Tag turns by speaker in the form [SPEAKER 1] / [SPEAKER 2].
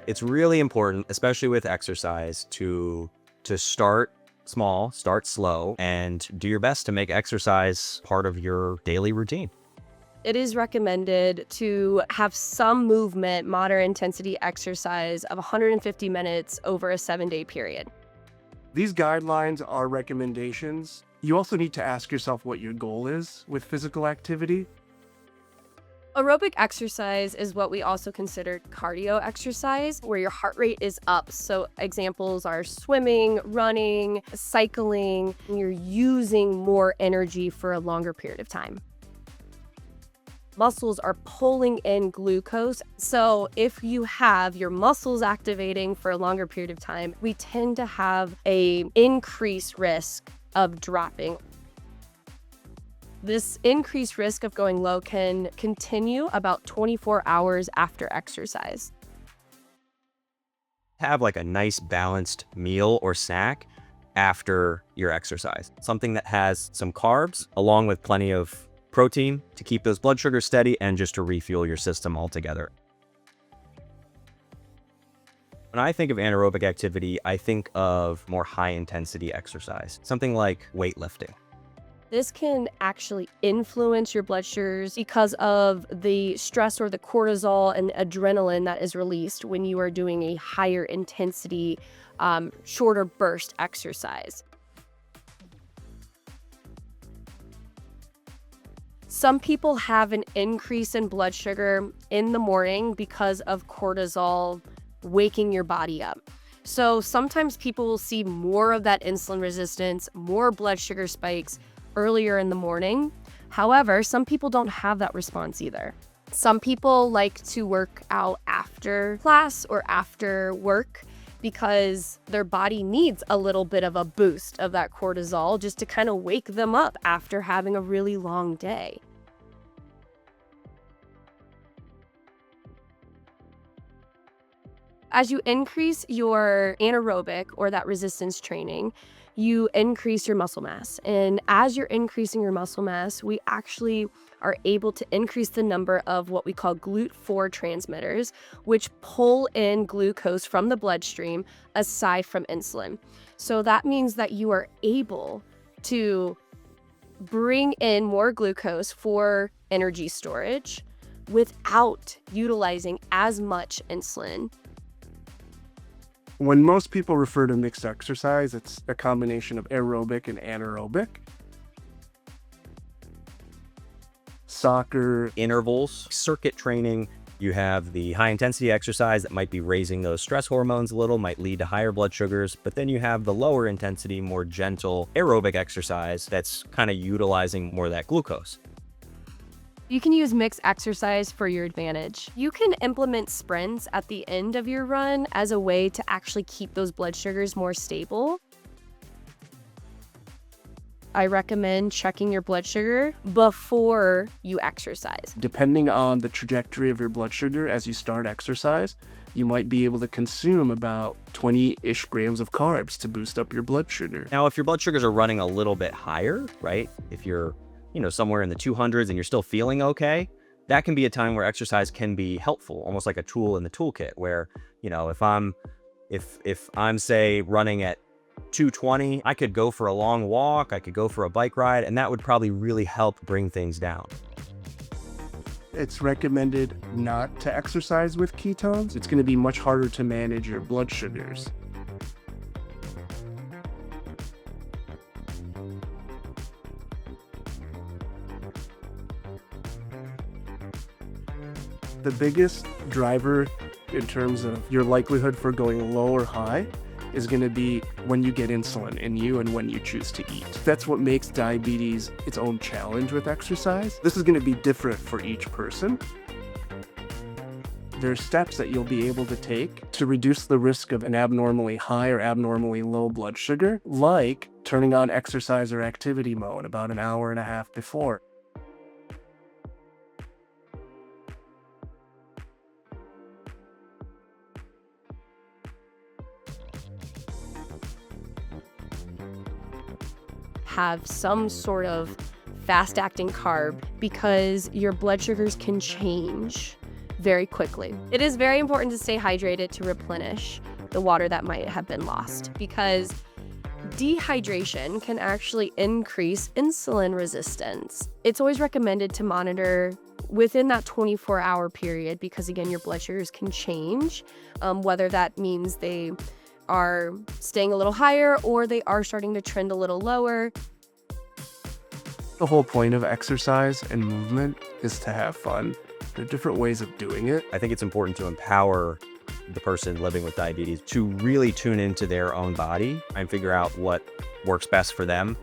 [SPEAKER 1] It's really important, especially with exercise, to start small, start slow, and do your best to make exercise part of your daily routine.
[SPEAKER 2] It is recommended to have some movement, moderate intensity exercise of 150 minutes over a 7-day period.
[SPEAKER 3] These guidelines are recommendations. You also need to ask yourself what your goal is with physical activity.
[SPEAKER 2] Aerobic exercise is what we also consider cardio exercise, where your heart rate is up. So examples are swimming, running, cycling, and you're using more energy for a longer period of time. Muscles are pulling in glucose. So if you have your muscles activating for a longer period of time, we tend to have an increased risk of dropping. This increased risk of going low can continue about 24 hours after exercise.
[SPEAKER 1] Have like a nice balanced meal or snack after your exercise. Something that has some carbs along with plenty of protein to keep those blood sugars steady and just to refuel your system altogether. When I think of anaerobic activity, I think of more high intensity exercise, something like weightlifting.
[SPEAKER 2] This can actually influence your blood sugars because of the stress or the cortisol and adrenaline that is released when you are doing a higher intensity, shorter burst exercise. Some people have an increase in blood sugar in the morning because of cortisol waking your body up. So sometimes people will see more of that insulin resistance, more blood sugar spikes earlier in the morning. However, some people don't have that response either. Some people like to work out after class or after work because their body needs a little bit of a boost of that cortisol just to kind of wake them up after having a really long day. As you increase your anaerobic or that resistance training, you increase your muscle mass. And as you're increasing your muscle mass, we actually are able to increase the number of what we call GLUT4 transmitters, which pull in glucose from the bloodstream aside from insulin. So that means that you are able to bring in more glucose for energy storage without utilizing as much insulin.
[SPEAKER 3] When most people refer to mixed exercise, it's a combination of aerobic and anaerobic. Soccer,
[SPEAKER 1] Intervals, circuit training, you have the high intensity exercise that might be raising those stress hormones a little, might lead to higher blood sugars, but then you have the lower intensity, more gentle aerobic exercise that's kind of utilizing more of that glucose.
[SPEAKER 2] You can use mixed exercise for your advantage. You can implement sprints at the end of your run as a way to actually keep those blood sugars more stable. I recommend checking your blood sugar before you exercise.
[SPEAKER 3] depending on the trajectory of your blood sugar as you start exercise, you might be able to consume about 20-ish grams of carbs to boost up your blood sugar.
[SPEAKER 1] Now, if your blood sugars are running a little bit higher, right? If you're somewhere in the 200s and you're still feeling okay, that can be a time where exercise can be helpful, almost like a tool in the toolkit where, if I'm say running at 220, I could go for a long walk, I could go for a bike ride, and that would probably really help bring things down.
[SPEAKER 3] It's recommended not to exercise with ketones. It's going to be much harder to manage your blood sugars. The biggest driver in terms of your likelihood for going low or high is going to be when you get insulin in you and when you choose to eat. That's what makes diabetes its own challenge with exercise. This is going to be different for each person. There are steps that you'll be able to take to reduce the risk of an abnormally high or abnormally low blood sugar, like turning on exercise or activity mode about an hour and a half before.
[SPEAKER 2] Have some sort of fast-acting carb because your blood sugars can change very quickly. It is very important to stay hydrated to replenish the water that might have been lost, because dehydration can actually increase insulin resistance. It's always recommended to monitor within that 24-hour period, because again, your blood sugars can change, whether that means they are staying a little higher or they are starting to trend a little lower.
[SPEAKER 3] The whole point of exercise and movement is to have fun. There are different ways of doing it.
[SPEAKER 1] I think it's important to empower the person living with diabetes to really tune into their own body and figure out what works best for them.